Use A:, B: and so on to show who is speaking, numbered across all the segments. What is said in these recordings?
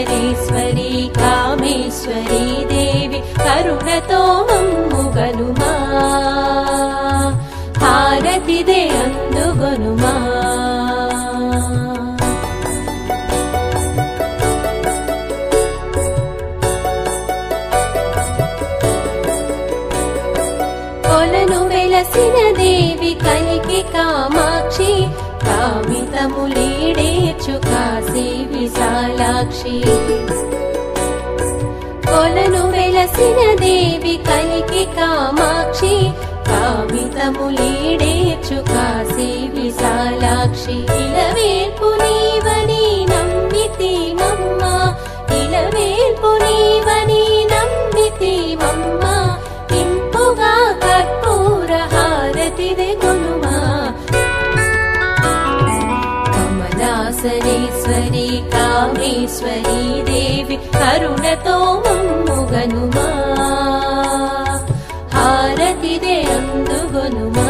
A: కమలాసనేశ్వరి కామేశ్వరీ దేవి కరుణతో మమ్ముగనుమా హారతిదే అందుగొనుమా కొలను వెలసిన దేవి కలికి కామాక్షి కామితములీడేర్చు కాశీ విశాలాక్షి కొలను వెలసిన దేవి కలికి కామాక్షి కామితములీడేర్చు కాశీ విశాలాక్షి ఇలవేల్పు నీవని నమ్మితి మమ్మ ఇలవేల్పు నీవని నమ్మితి మమ్మ ఇంపుగా కర్పూర హారతిదే గొనుమా కమలాసనేశ్వరి కామేశ్వరీ దేవి కరుణతో మమ్ముగనుమా హారతిదే అందుగొనుమా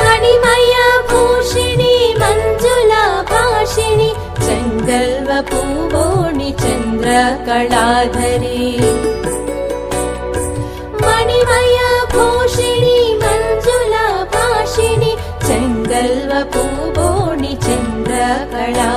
A: మణిమయ భూషిణి మంజుల భాషిణి చంగల్వ పూవోణి చంద్ర కళాధరి మణిమయ భూషిణి మంజుల భాషిణి చంగల్వ పూవోణి చంద్ర కళా